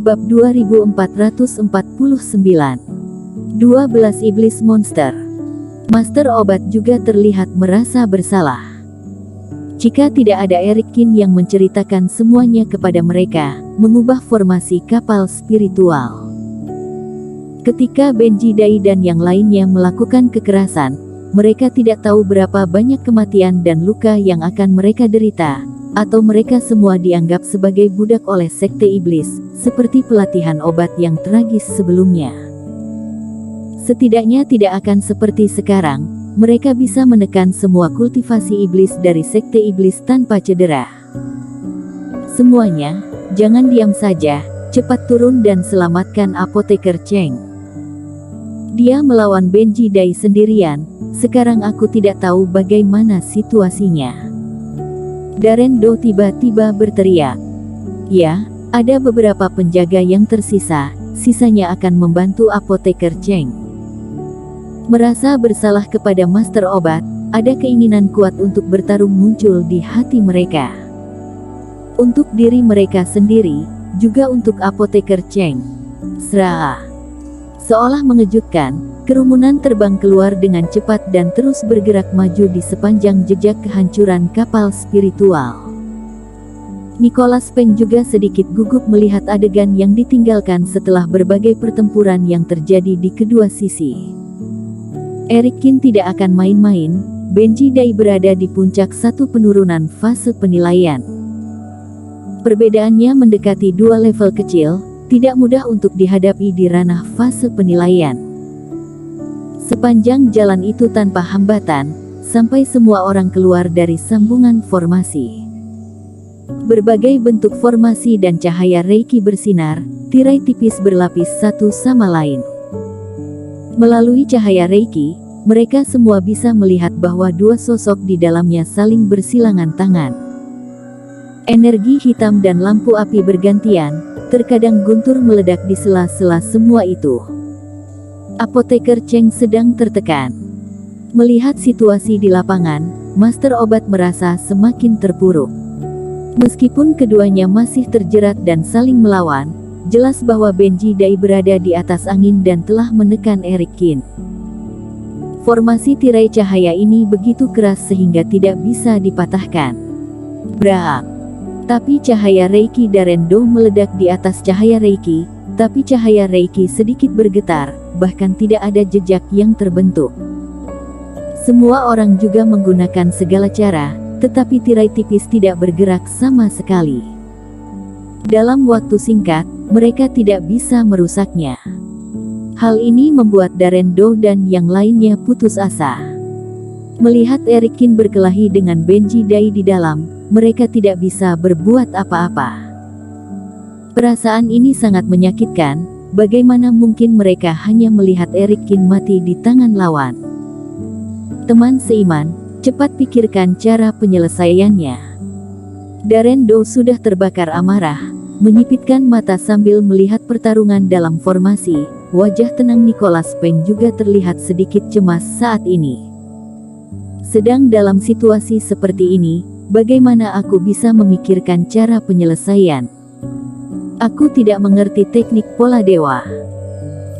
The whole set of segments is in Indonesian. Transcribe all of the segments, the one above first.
Bab 2449. 12 Iblis Monster. Master Obat juga terlihat merasa bersalah. Jika tidak ada Eric Kin yang menceritakan semuanya kepada mereka, mengubah formasi kapal spiritual. Ketika Benji Dai dan yang lainnya melakukan kekerasan, mereka tidak tahu berapa banyak kematian dan luka yang akan mereka derita, atau mereka semua dianggap sebagai budak oleh sekte iblis, seperti pelatihan obat yang tragis sebelumnya. Setidaknya tidak akan seperti sekarang, mereka bisa menekan semua kultivasi iblis dari sekte iblis tanpa cedera. Semuanya, jangan diam saja, cepat turun dan selamatkan Apoteker Cheng. Dia melawan Benji Dai sendirian, sekarang aku tidak tahu bagaimana situasinya. Darren Do tiba-tiba berteriak. Ya, ada beberapa penjaga yang tersisa, sisanya akan membantu Apoteker Cheng. Merasa bersalah kepada Master Obat, ada keinginan kuat untuk bertarung muncul di hati mereka. Untuk diri mereka sendiri, juga untuk Apoteker Cheng. Sraa. Seolah mengejutkan, kerumunan terbang keluar dengan cepat dan terus bergerak maju di sepanjang jejak kehancuran kapal spiritual. Nicholas Peng juga sedikit gugup melihat adegan yang ditinggalkan setelah berbagai pertempuran yang terjadi di kedua sisi. Eric Kin tidak akan main-main, Benji Dai berada di puncak satu penurunan fase penilaian. Perbedaannya mendekati dua level kecil, tidak mudah untuk dihadapi di ranah fase penilaian. Sepanjang jalan itu tanpa hambatan, sampai semua orang keluar dari sambungan formasi. Berbagai bentuk formasi dan cahaya Reiki bersinar, tirai tipis berlapis satu sama lain. Melalui cahaya Reiki, mereka semua bisa melihat bahwa dua sosok di dalamnya saling bersilangan tangan. Energi hitam dan lampu api bergantian, terkadang guntur meledak di sela-sela semua itu. Apoteker Cheng sedang tertekan. Melihat situasi di lapangan, Master Obat merasa semakin terpuruk. Meskipun keduanya masih terjerat dan saling melawan, jelas bahwa Benji Dai berada di atas angin dan telah menekan Eric Kin. Formasi tirai cahaya ini begitu keras sehingga tidak bisa dipatahkan. Brak! Tapi cahaya Reiki Darren Do meledak di atas cahaya Reiki, tapi cahaya Reiki sedikit bergetar, bahkan tidak ada jejak yang terbentuk. Semua orang juga menggunakan segala cara, tetapi tirai tipis tidak bergerak sama sekali. Dalam waktu singkat, mereka tidak bisa merusaknya. Hal ini membuat Darren Do dan yang lainnya putus asa. Melihat Eric Kin berkelahi dengan Benji Dai di dalam, mereka tidak bisa berbuat apa-apa. Perasaan ini sangat menyakitkan, bagaimana mungkin mereka hanya melihat Eric Kin mati di tangan lawan. Teman seiman, cepat pikirkan cara penyelesaiannya. Darren Do sudah terbakar amarah, menyipitkan mata sambil melihat pertarungan dalam formasi. Wajah tenang Nicholas Peng juga terlihat sedikit cemas saat ini. Sedang dalam situasi seperti ini, bagaimana aku bisa memikirkan cara penyelesaian? Aku tidak mengerti teknik pola dewa.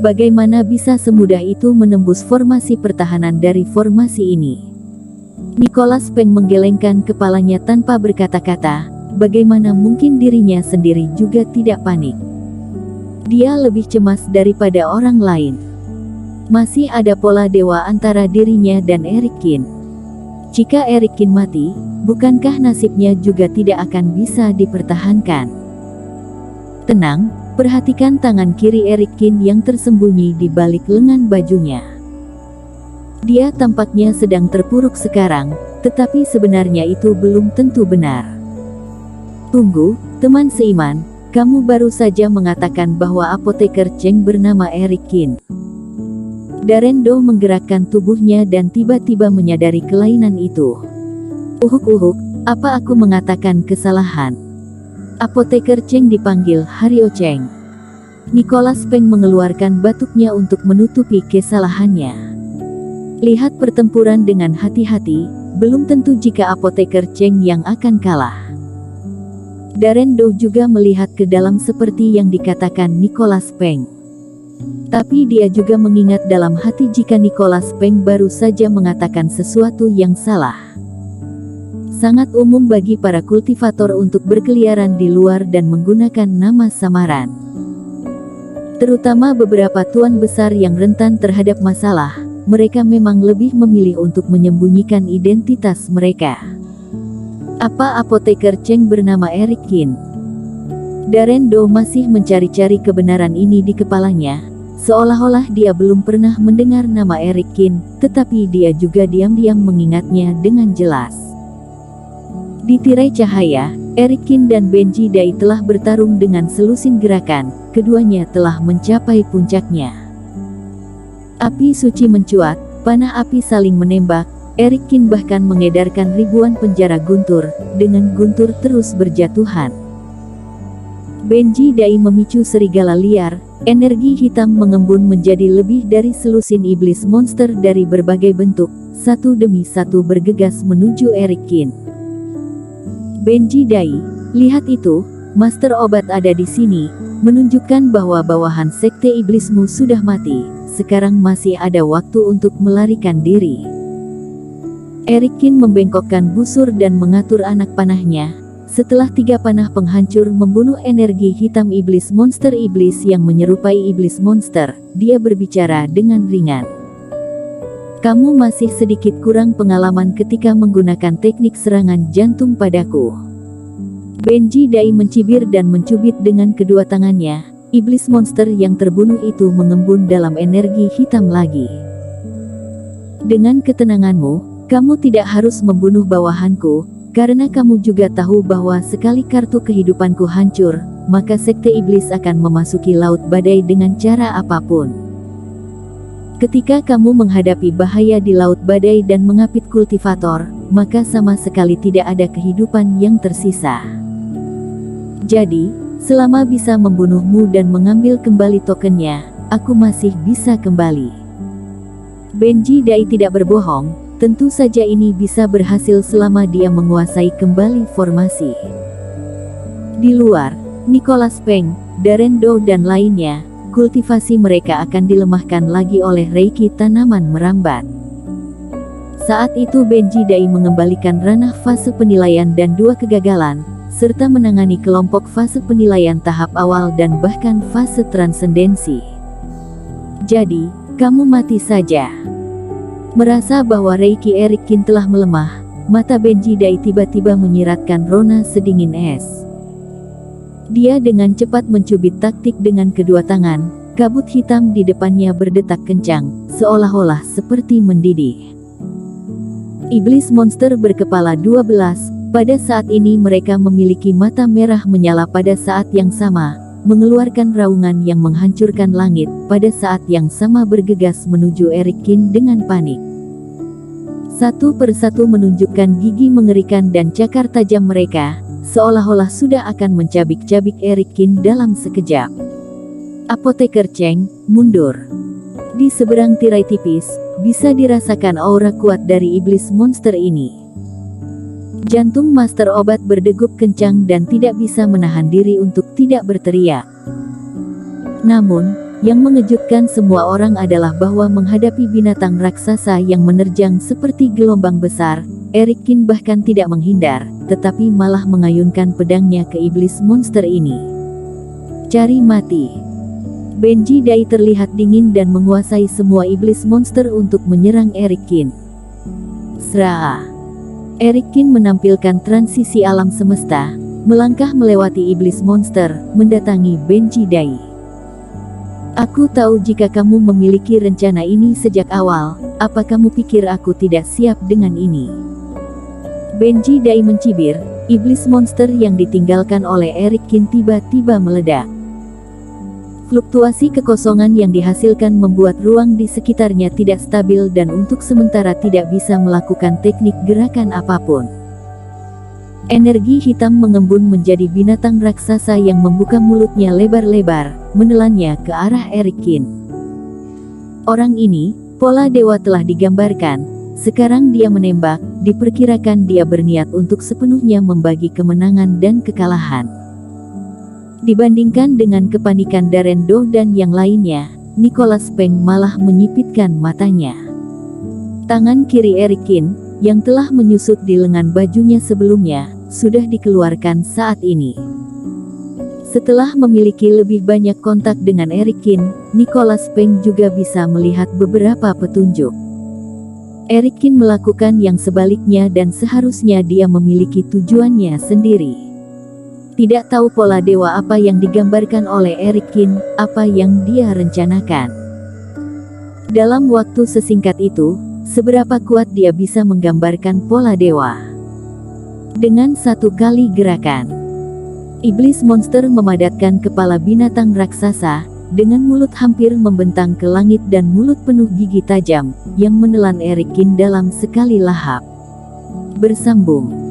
Bagaimana bisa semudah itu menembus formasi pertahanan dari formasi ini? Nicholas Peng menggelengkan kepalanya tanpa berkata-kata, bagaimana mungkin dirinya sendiri juga tidak panik? Dia lebih cemas daripada orang lain. Masih ada pola dewa antara dirinya dan Eric Kin. Jika Eric Kin mati, bukankah nasibnya juga tidak akan bisa dipertahankan? Tenang, perhatikan tangan kiri Eric Kin yang tersembunyi di balik lengan bajunya. Dia tampaknya sedang terpuruk sekarang, tetapi sebenarnya itu belum tentu benar. Tunggu, teman seiman, kamu baru saja mengatakan bahwa Apoteker Cheng bernama Eric Kin. Darren Do menggerakkan tubuhnya dan tiba-tiba menyadari kelainan itu. Uhuk-uhuk, apa aku mengatakan kesalahan? Apoteker Cheng dipanggil Hario Cheng. Nicholas Peng mengeluarkan batuknya untuk menutupi kesalahannya. Lihat pertempuran dengan hati-hati, belum tentu jika Apoteker Cheng yang akan kalah. Darren Doe juga melihat ke dalam seperti yang dikatakan Nicholas Peng. Tapi dia juga mengingat dalam hati jika Nicholas Peng baru saja mengatakan sesuatu yang salah. Sangat umum bagi para kultivator untuk berkeliaran di luar dan menggunakan nama samaran. Terutama beberapa tuan besar yang rentan terhadap masalah, mereka memang lebih memilih untuk menyembunyikan identitas mereka. Apa apoteker Cheng bernama Eric Kin? Darren Doe masih mencari-cari kebenaran ini di kepalanya, seolah-olah dia belum pernah mendengar nama Eric Kin, tetapi dia juga diam-diam mengingatnya dengan jelas. Di tirai cahaya, Eric Kin dan Benji Dai telah bertarung dengan selusin gerakan, keduanya telah mencapai puncaknya. Api suci mencuat, panah api saling menembak, Eric Kin bahkan mengedarkan ribuan penjara guntur, dengan guntur terus berjatuhan. Benji Dai memicu serigala liar, energi hitam mengembun menjadi lebih dari selusin iblis monster dari berbagai bentuk, satu demi satu bergegas menuju Eric Kin. Benji Dai, lihat itu, Master Obat ada di sini, menunjukkan bahwa bawahan sekte iblismu sudah mati, sekarang masih ada waktu untuk melarikan diri. Eric Kin membengkokkan busur dan mengatur anak panahnya. Setelah 3 panah penghancur membunuh energi hitam iblis monster iblis yang menyerupai iblis monster, dia berbicara dengan ringan. Kamu masih sedikit kurang pengalaman ketika menggunakan teknik serangan jantung padaku. Benji Dai mencibir dan mencubit dengan kedua tangannya. Iblis monster yang terbunuh itu mengembun dalam energi hitam lagi. Dengan ketenanganmu, kamu tidak harus membunuh bawahanku, karena kamu juga tahu bahwa sekali kartu kehidupanku hancur, maka sekte iblis akan memasuki laut badai dengan cara apapun. Ketika kamu menghadapi bahaya di laut badai dan mengapit kultivator, maka sama sekali tidak ada kehidupan yang tersisa. Jadi, selama bisa membunuhmu dan mengambil kembali tokennya, aku masih bisa kembali. Benji Dai tidak berbohong, tentu saja ini bisa berhasil selama dia menguasai kembali formasi. Di luar, Nicholas Peng, Darren Doe dan lainnya, kultivasi mereka akan dilemahkan lagi oleh reiki tanaman merambat. Saat itu Benji Dai mengembalikan ranah fase penilaian dan 2 kegagalan, serta menangani kelompok fase penilaian tahap awal dan bahkan fase transendensi. Jadi, kamu mati saja. Merasa bahwa reiki Eric Kin telah melemah, mata Benji Dai tiba-tiba menyiratkan rona sedingin es. Dia dengan cepat mencubit taktik dengan kedua tangan, kabut hitam di depannya berdetak kencang, seolah-olah seperti mendidih. Iblis monster berkepala 12, pada saat ini mereka memiliki mata merah menyala pada saat yang sama, mengeluarkan raungan yang menghancurkan langit, pada saat yang sama bergegas menuju Eric Kin dengan panik. Satu persatu menunjukkan gigi mengerikan dan cakar tajam mereka, seolah-olah sudah akan mencabik-cabik Eric Kin dalam sekejap. Apoteker Cheng, mundur. Di seberang tirai tipis, bisa dirasakan aura kuat dari iblis monster ini. Jantung Master Obat berdegup kencang dan tidak bisa menahan diri untuk tidak berteriak. Namun, yang mengejutkan semua orang adalah bahwa menghadapi binatang raksasa yang menerjang seperti gelombang besar, Eric Kin bahkan tidak menghindar, tetapi malah mengayunkan pedangnya ke iblis monster ini. Cari mati. Benji Dai terlihat dingin dan menguasai semua iblis monster untuk menyerang Eric Kin. Sraa. Eric Kin menampilkan transisi alam semesta, melangkah melewati iblis monster, mendatangi Benji Dai. Aku tahu jika kamu memiliki rencana ini sejak awal, apa kamu pikir aku tidak siap dengan ini? Benji Dai mencibir, iblis monster yang ditinggalkan oleh Eric Kin tiba-tiba meledak. Fluktuasi kekosongan yang dihasilkan membuat ruang di sekitarnya tidak stabil dan untuk sementara tidak bisa melakukan teknik gerakan apapun. Energi hitam mengembun menjadi binatang raksasa yang membuka mulutnya lebar-lebar, menelannya ke arah Eric Kin. Orang ini, pola dewa telah digambarkan, Sekarang dia menembak, diperkirakan dia berniat untuk sepenuhnya membagi kemenangan dan kekalahan. Dibandingkan dengan kepanikan Darren Doe dan yang lainnya, Nicholas Peng malah menyipitkan matanya. Tangan kiri Eric Kin, yang telah menyusut di lengan bajunya sebelumnya, sudah dikeluarkan saat ini. Setelah memiliki lebih banyak kontak dengan Eric Kin, Nicholas Peng juga bisa melihat beberapa petunjuk. Eric Kin melakukan yang sebaliknya dan seharusnya dia memiliki tujuannya sendiri. Tidak tahu pola dewa apa yang digambarkan oleh Eric Kin, apa yang dia rencanakan. Dalam waktu sesingkat itu, seberapa kuat dia bisa menggambarkan pola dewa. Dengan satu kali gerakan, iblis monster memadatkan kepala binatang raksasa, dengan mulut hampir membentang ke langit dan mulut penuh gigi tajam, yang menelan Eric Kin dalam sekali lahap. Bersambung.